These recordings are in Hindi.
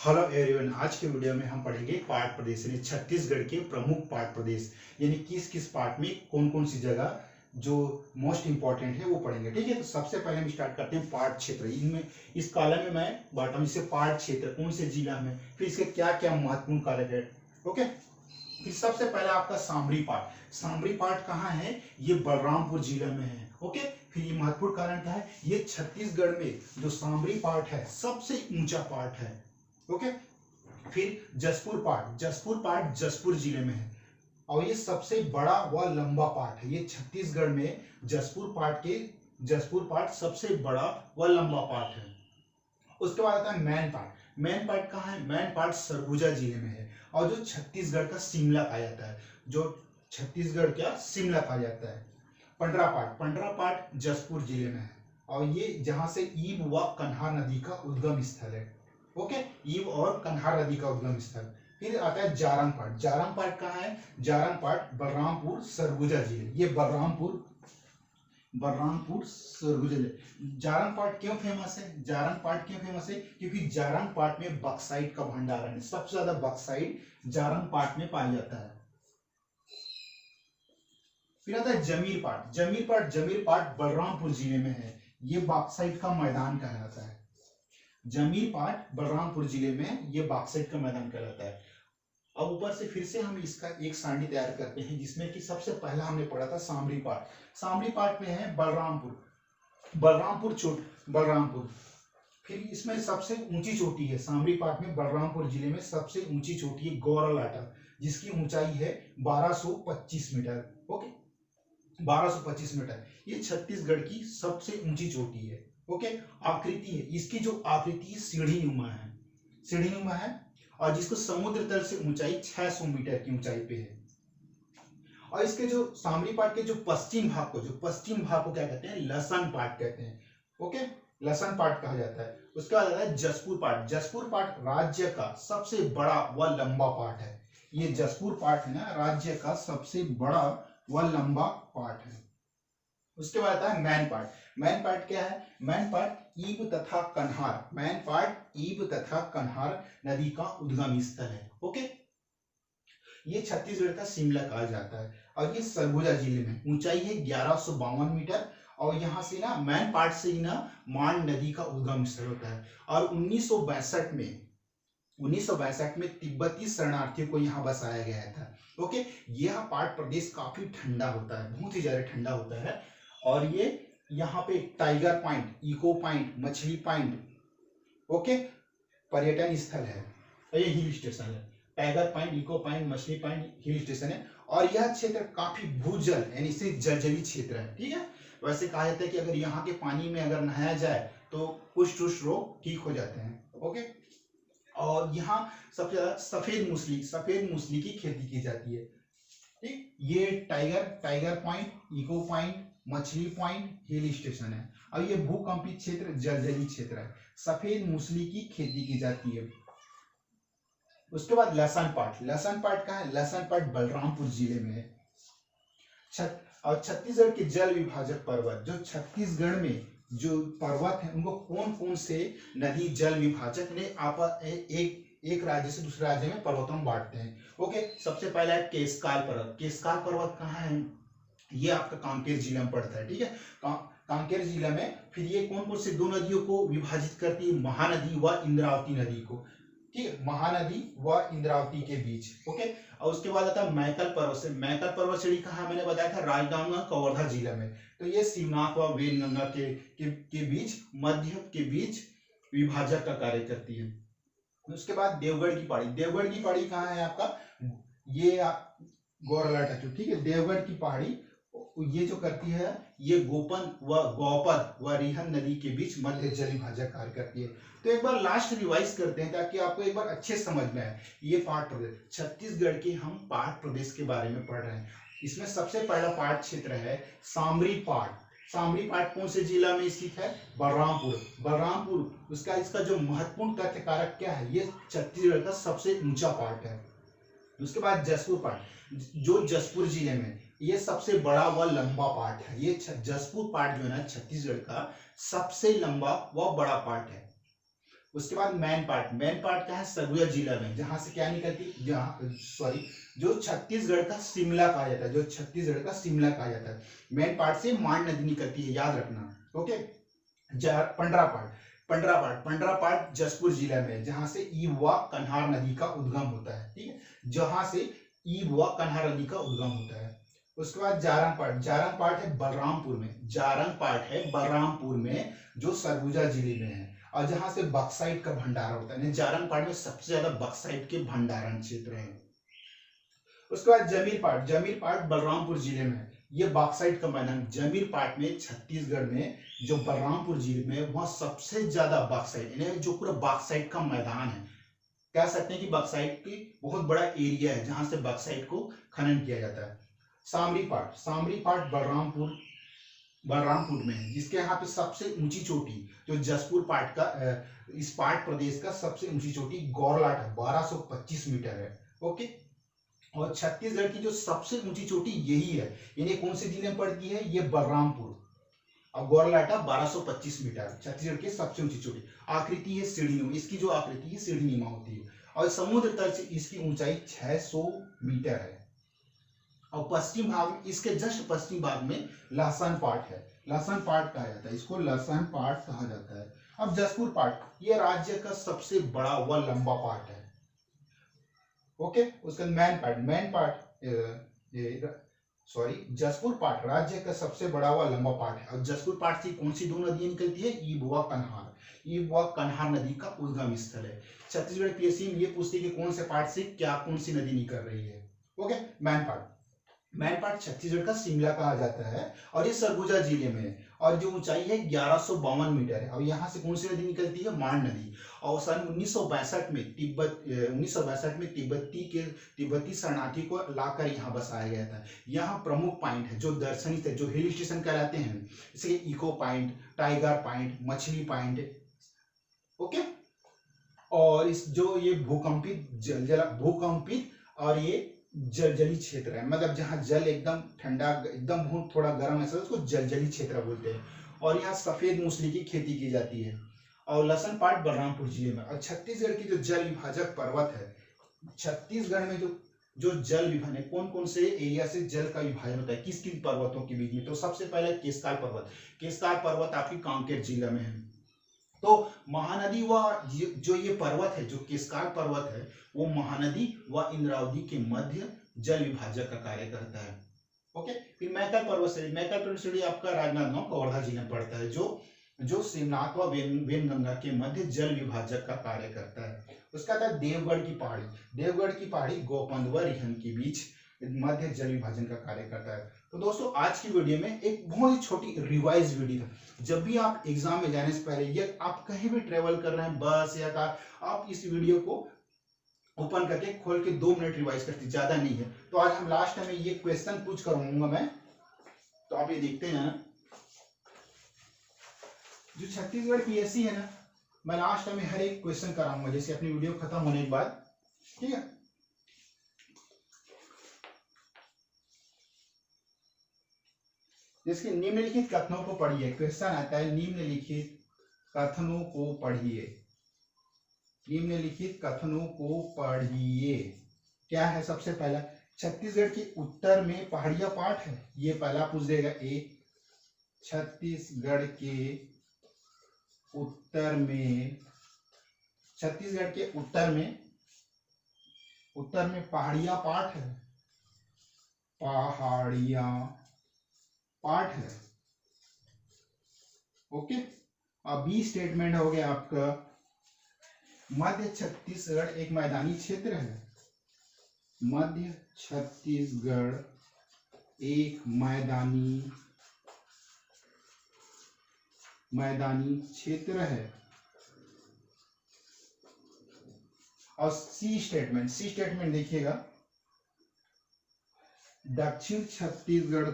हेलो एवरीवन, आज के वीडियो में हम पढ़ेंगे पार्ट प्रदेश यानी छत्तीसगढ़ के प्रमुख पार्ट प्रदेश यानी किस किस पार्ट में कौन कौन सी जगह जो मोस्ट इंपॉर्टेंट है वो पढ़ेंगे। ठीक है, तो सबसे पहले हम स्टार्ट करते हैं पार्ट क्षेत्र। इनमें इस कॉलम में मैं बांटा हूं, जैसे पार्ट क्षेत्र कौन से जिला में, फिर इसके क्या क्या महत्वपूर्ण कार्य है। ओके, फिर सबसे पहले आपका सामरी पार्ट। सामरी पार्ट कहाँ है? ये बलरामपुर जिला में है। ओके, फिर ये महत्वपूर्ण कारण क्या है? ये छत्तीसगढ़ में जो सामरी पार्ट है सबसे ऊंचा पार्ट है। ओके, फिर जसपुर पार्ट। जसपुर पार्ट जसपुर जिले में है और ये सबसे बड़ा व लंबा पार्ट है। ये छत्तीसगढ़ में जसपुर पार्ट सबसे बड़ा व लंबा पार्ट है। उसके बाद आता है मैन पार्ट। मैन पार्ट कहाँ है? मैन पार्ट सरगुजा जिले में है और जो छत्तीसगढ़ का शिमला कहा जाता है, जो छत्तीसगढ़ का शिमला कहा जाता है। पंडरा पार्ट। पंडरा पार्ट जसपुर जिले में है और ये जहां से ईब व कन्हार नदी का उद्गम स्थल है। ओके, ईब और कन्हार नदी का उद्गम स्थल। फिर आता है जारंग पार्ट। जारंग पार्ट कहाँ है? जारंग पार्ट बलरामपुर सरगुजा जिले। ये बलरामपुर सरगुजा जिले। जारंग पार्ट क्यों फेमस है? जारंग पार्ट क्यों फेमस है? क्योंकि जारंग पार्ट में बक्साइट का भंडारण है। सबसे ज्यादा बक्साइट जारंग पार्ट में पाया जाता है। फिर आता है जमीर पार्ट। जमीर पार्ट बलरामपुर जिले में है। ये बॉक्साइट का मैदान कहलाता है। जमीर पार्ट बलरामपुर जिले में ये बॉक्साइट का मैदान कहलाता है। अब ऊपर से फिर से हम इसका एक सारणी तैयार करते हैं, जिसमें कि सबसे पहला हमने पढ़ा था सामरी पार्ट। सामरी पार्ट में है बलरामपुर। फिर इसमें सबसे ऊंची चोटी है सामरी पार्ट में। बलरामपुर जिले में सबसे ऊंची चोटी है गौरलाटा, जिसकी ऊंचाई है 1225 मीटर। Okay, 1225 metre. ये छत्तीसगढ़ की सबसे ऊंची चोटी है। ओके, आकृति है इसकी, जो आकृति सीढ़ी नुमा है और जिसको समुद्र तल से ऊंचाई 600 मीटर की ऊंचाई पे है। और इसके जो सामरी पार्ट के जो पश्चिम भाग को क्या कहते हैं? लसन पार्ट कहते हैं। ओके, लसन पार्ट कहा जाता है। उसके बाद आता है जसपुर पार्ट। जसपुर पार्ट राज्य का सबसे बड़ा व लंबा पार्ट है। ये जसपुर पार्ट है ना, राज्य का सबसे बड़ा व लंबा पार्ट है। उसके बाद आता है मैन पार्ट। मैन पार्ट क्या है? मैन पार्ट ईब तथा कन्हार नदी का उद्गम स्थल है। ओके, ये छत्तीसगढ़ का शिमला कहा जाता है और ये सरगुजा जिले में। ऊंचाई है 1152 मीटर और यहाँ से ना मैन पार्ट से ही ना मांड नदी का उद्गम स्थल होता है। और 1962 में तिब्बती शरणार्थियों को यहाँ बसाया गया था। ओके, यह पार्ट प्रदेश काफी ठंडा होता है, बहुत ही ज्यादा ठंडा होता है। और ये यहाँ पे टाइगर पॉइंट, इको पॉइंट, मछली पॉइंट, ओके, पर्यटन स्थल है। ये हिल स्टेशन है। टाइगर पॉइंट, इको पॉइंट, मछली पॉइंट हिल स्टेशन है। और यह क्षेत्र काफी भूजल यानी से जलजली क्षेत्र है। ठीक है, वैसे कहा जाता है कि अगर यहाँ के पानी में अगर नहाया जाए तो कुष्ठ रोग ठीक हो जाते हैं। ओके, और यहाँ सबसे ज्यादा सफेद मूसली की खेती की जाती है। ठीक, ये टाइगर पॉइंट, इको पॉइंट, मछली पॉइंट हिल स्टेशन है और ये भूकंपित क्षेत्र जलजली क्षेत्र है। सफेद मूसली की खेती की जाती है। उसके बाद लसन पार्ट कहाँ है? लसन पार्ट बलरामपुर जिले में है। और छत्तीसगढ़ के जल विभाजक पर्वत, जो छत्तीसगढ़ में जो पर्वत है उनको कौन कौन से नदी जल विभाजक ने एक राज्य से दूसरे राज्य में पर्वतों में बांटते हैं। ओके, सबसे पहला है केशकाल पर्वत। केशकाल पर्वत कहाँ है? ये आपका कांकेर जिला में पड़ता है। ठीक है, कांकेर जिला में। फिर ये कौन कौन से दो नदियों को विभाजित करती है? महानदी व इंद्रावती नदी को। ठीक है, महानदी व इंद्रावती के बीच। ओके, और उसके बाद आता है मैकल पर्वत श्रेणी कहाँ? मैंने बताया था राजनांदगांव कवर्धा जिला में। तो ये शिवनाथ व वेलगंगा के बीच, मध्य के बीच विभाजक का कार्य करती है। उसके बाद देवगढ़ की पहाड़ी कहाँ है आपका? ये गौरलाटा। ठीक है, देवगढ़ की पहाड़ी ये जो करती है, ये गौपद व रिहन नदी के बीच मध्य जल विभाजक कार्य करती है। तो एक बार लास्ट रिवाइज करते हैं ताकि आपको एक बार अच्छे समझ में आए। ये पार्ट प्रदेश, छत्तीसगढ़ के हम पार्ट प्रदेश के बारे में पढ़ रहे हैं। इसमें सबसे पहला पार्ट क्षेत्र है सामरी पार्ट कौन से जिला में स्थित है? बलरामपुर। इसका जो महत्वपूर्ण तथ्य कारक क्या है? ये छत्तीसगढ़ का सबसे ऊंचा पार्ट है। उसके बाद जसपुर पार्ट, जो जसपुर जिले में, ये सबसे बड़ा व लंबा पार्ट है। ये जसपुर पार्ट जो है ना छत्तीसगढ़ का सबसे लंबा व बड़ा पार्ट है। उसके बाद मैन पार्ट का है सरगुजा जिला में, जहां से क्या निकलती, जहां सॉरी जो छत्तीसगढ़ का शिमला कहा जाता है, जो छत्तीसगढ़ का शिमला कहा जाता है। मेन पार्ट से मांड नदी निकलती है, याद रखना। ओके। पंडरा पार्ट जसपुर जिला में, जहां से ईब व कन्हार नदी का उद्गम होता है। ठीक है, जहां से ईब व कन्हार नदी का उद्गम होता है। उसके बाद जारंग पार्ट है बलरामपुर में, जारंग पार्ट है बलरामपुर में, जो सरगुजा जिले में है, और जहां से बक्साइट का भंडारण होता है। जारंग पार्ट में सबसे ज्यादा बक्साइट के भंडारण क्षेत्र है। उसके बाद जमीर पार्ट बलरामपुर जिले में, ये बॉक्साइट का मैदान। जमीर पार्ट में छत्तीसगढ़ में, जो बलरामपुर जिले में, वहां सबसे ज्यादा बॉक्साइट, यानी जो पूरा बॉक्साइट का मैदान है, कह सकते हैं कि बॉक्साइट की बहुत बड़ा एरिया है जहां से बॉक्साइट को खनन किया जाता है। सामरी पार्ट बलरामपुर में है, जिसके यहाँ पे सबसे ऊंची चोटी, जो जसपुर पार्ट का इस पार्ट प्रदेश का सबसे ऊंची चोटी गौरलाट है, 1225 मीटर है। ओके। और छत्तीसगढ़ की जो सबसे ऊंची चोटी यही है, यानी कौन से जिले में पड़ती है, ये बलरामपुर। और गौरलाटा 1225 मीटर, छत्तीसगढ़ की सबसे ऊंची चोटी। आकृति है सीढ़ीनुमा, इसकी जो आकृति है सीढ़ीनुमा होती है, और समुद्र तल से इसकी ऊंचाई 600 मीटर है। और पश्चिम भाग, इसके जस्ट पश्चिम भाग में लहसन पार्ट है, लहसन पार्ट कहा जाता है, इसको लहसन पार्ट कहा जाता है। अब जसपुर पार्ट, ये राज्य का सबसे बड़ा व लंबा पार्ट है। ओके। उसके जसपुर पार्ट राज्य का सबसे बड़ा व लंबा पार्ट है। और जसपुर पार्ट से कौन सी दो नदियां निकलती है, ईब व कन्हार, ईब व कन्हार नदी का उद्गम स्थल है। छत्तीसगढ़ पीएससी में ये पूछती है कि कौन से पार्ट से क्या कौन सी नदी निकल रही है। ओके। मैन पार्ट छत्तीसगढ़ का शिमला कहा जाता है, और ये सरगुजा जिले में है, और जो ऊंचाई है 1152 मीटर है। और यहाँ से कौन सी नदी निकलती है, मांड नदी। और सन 1962 में तिब्बती शरणार्थी को लाकर यहाँ बसाया गया था। यहाँ प्रमुख पॉइंट है जो दर्शनीय थे, जो हिल स्टेशन कहलाते हैं, जैसे इको पॉइंट, टाइगर पॉइंट, मछली पॉइंट। ओके। और इस जो ये भूकंपित और ये जलजली क्षेत्र है, मतलब जहाँ जल एकदम ठंडा, एकदम बहुत थोड़ा गर्म ऐसा, उसको जलजली क्षेत्र बोलते हैं। और यहाँ सफेद मूसली की खेती की जाती है। और लहसन पार्ट बलरामपुर जिले में। और छत्तीसगढ़ की जो जल विभाजक पर्वत है, छत्तीसगढ़ में जो जल विभाजन है, कौन कौन से एरिया से जल का विभाजन होता है, किस किन पर्वतों के बीच में, तो सबसे पहले केसकाल पर्वत आपकी कांकेर जिला में है। तो महानदी व जो ये पर्वत है, जो केसकाल पर्वत है, वो महानदी व इंद्रावती के मध्य जल विभाजक का कार्य करता है। ओके। फिर मैकल पर्वत श्रेणी आपका राजनांदगांव कवर्धा जिले में पड़ता है, जो शिवनाथ व वेनगंगा के मध्य जल विभाजक का कार्य करता है। उसका था देवगढ़ की पहाड़ी गोपंद व रिहन के बीच मध्य जल विभाजन का कार्य करता है। तो दोस्तों, आज की वीडियो में एक बहुत ही छोटी रिवाइज वीडियो था। जब भी आप एग्जाम में जाने से पहले, या आप कहीं भी ट्रेवल कर रहे हैं, बस या कार, आप इस वीडियो को ओपन करके खोल के 2 मिनट रिवाइज करते, ज्यादा नहीं है। तो आज हम लास्ट में ये क्वेश्चन पूछ करूंगा मैं, तो आप ये देखते हैं ना, जो छत्तीसगढ़ पीएससी है ना, मैं लास्ट में हर एक क्वेश्चन कराऊंगा, जैसे अपनी वीडियो खत्म होने के बाद। ठीक है। जिसके निम्नलिखित कथनों को पढ़िए, क्वेश्चन आता है निम्नलिखित कथनों को पढ़िए, निम्नलिखित कथनों को पढ़िए। क्या है, सबसे पहला, छत्तीसगढ़ के उत्तर में पहाड़िया पाट है, ये पहला पूछ देगा। एक, छत्तीसगढ़ के उत्तर में पहाड़िया पाट है, पहाड़िया पार्ट है। ओके। अब बी स्टेटमेंट हो गया आपका, मध्य छत्तीसगढ़ एक मैदानी क्षेत्र है, मध्य छत्तीसगढ़ एक मैदानी क्षेत्र है। और सी स्टेटमेंट देखिएगा, दक्षिण छत्तीसगढ़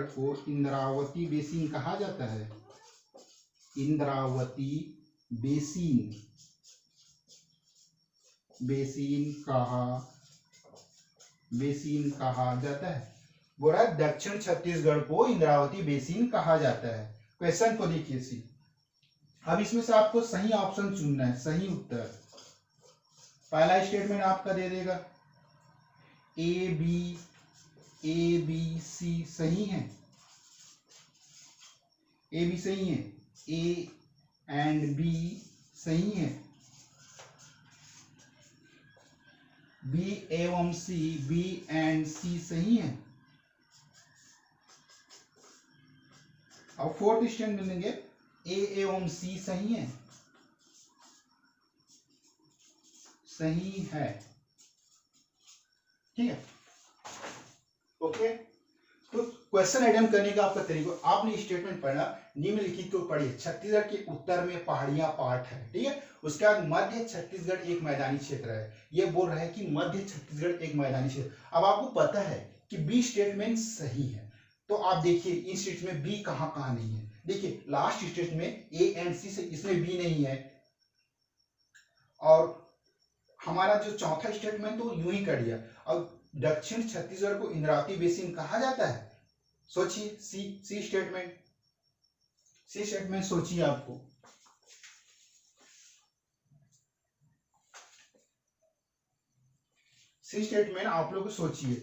को इंद्रावती बेसिन कहा जाता है, इंद्रावती बेसिन कहा जाता है। बोला दक्षिण छत्तीसगढ़ को इंद्रावती बेसिन कहा जाता है। क्वेश्चन को देखिए सी, अब इसमें से आपको सही ऑप्शन चुनना है, सही उत्तर। पहला स्टेटमेंट आपका दे देगा ए बी सी सही है, ए बी सही है, ए एंड बी सही है, बी एवं सी, बी एंड सी सही है। अब फोर्थ स्टेटमेंट मिलेंगे ए एवं सी सही है, सही है, ठीक है। ओके, तो क्वेश्चन अटेम्प्ट करने का आपका तरीका, आपने स्टेटमेंट पढ़ा, निम्नलिखित को पढ़िए। छत्तीसगढ़ के उत्तर में पहाड़ियां पार्ट है, ठीक है। उसके बाद मध्य छत्तीसगढ़ एक मैदानी क्षेत्र है। ये बोल रहा है कि मध्य छत्तीसगढ़ एक मैदानी क्षेत्र। अब आपको पता है कि बी स्टेटमेंट सही है, तो आप देखिए इन स्टेटमेंट में बी कहां कहां नहीं है। देखिए लास्ट स्टेटमेंट में ए एंड सी से, इसमें बी नहीं है। और हमारा जो चौथा स्टेटमेंट तो यूं ही कर दिया। अब दक्षिण छत्तीसगढ़ को इंद्रावती बेसिन कहा जाता है। सोचिए सी स्टेटमेंट सोचिए आपको। सी स्टेटमेंट आप लोग सोचिए,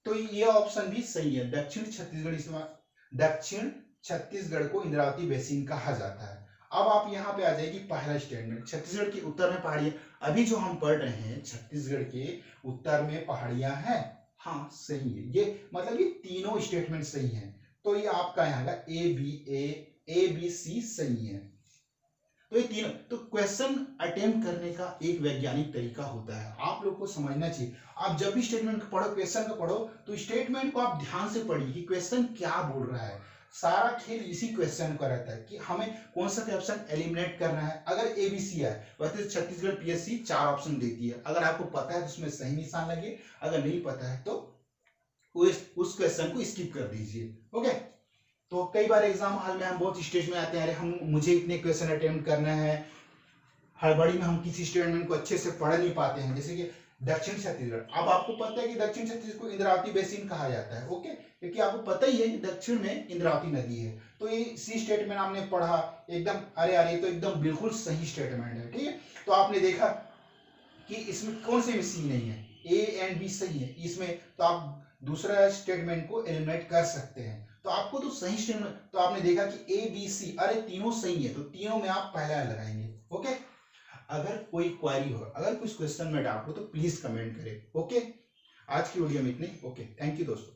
तो ये ऑप्शन भी सही है। दक्षिण छत्तीसगढ़ को इंद्रावती बेसिन कहा जाता है। अब आप यहाँ पे आ जाएगी पहला स्टेटमेंट, छत्तीसगढ़ के उत्तर में पहाड़ियां। अभी जो हम पढ़ रहे हैं छत्तीसगढ़ के उत्तर में पहाड़ियां हैं, हाँ सही है। ये मतलब ये तीनों स्टेटमेंट सही हैं। तो ये आपका यहाँ का ए बी सी सही है। तो ये तीनों, तो क्वेश्चन अटेम्प्ट करने का एक वैज्ञानिक तरीका होता है, आप लोग को समझना चाहिए। आप जब भी स्टेटमेंट को पढ़ो, क्वेश्चन को पढ़ो, तो स्टेटमेंट को आप ध्यान से पढ़िए कि क्वेश्चन क्या बोल रहा है। सारा खेल इसी क्वेश्चन का रहता है कि हमें कौन सा ऑप्शन एलिमिनेट करना है। अगर एबीसी है, वैसे छत्तीसगढ़ पीएससी 4 ऑप्शन देती है। अगर आपको पता है तो उसमें सही निशान लगे, अगर नहीं पता है तो उस क्वेश्चन को स्किप कर दीजिए। ओके, तो कई बार एग्जाम हॉल में हम बहुत स्टेज में आते हैं, अरे हम मुझे इतने क्वेश्चन अटेम्प्ट करना है, हड़बड़ी में हम किसी स्टेटमेंट को अच्छे से पढ़ नहीं पाते हैं। जैसे कि दक्षिण छत्तीसगढ़, अब आपको पता है कि दक्षिण छत्तीसगढ़ को इंद्रावती बेसिन कहा जाता है। ओके, क्योंकि आपको पता ही है कि दक्षिण में इंद्रावती नदी है। तो ये सी स्टेटमेंट आपने पढ़ा एकदम, अरे तो एकदम बिल्कुल सही स्टेटमेंट है, ठीक है। तो आपने देखा कि इसमें कौन से में सी नहीं है, ए एंड बी सही है इसमें, तो आप दूसरा स्टेटमेंट को एलिमिनेट कर सकते हैं। तो आपको तो सही स्टेटमेंट, तो आपने देखा कि ए बी सी, अरे तीनों सही है, तो तीनों में आप पहला लगाएंगे। ओके, अगर कोई क्वेरी हो, अगर कुछ क्वेश्चन में डाउट हो तो प्लीज कमेंट करें। ओके, आज की वीडियो में इतनी। ओके, थैंक यू दोस्तों।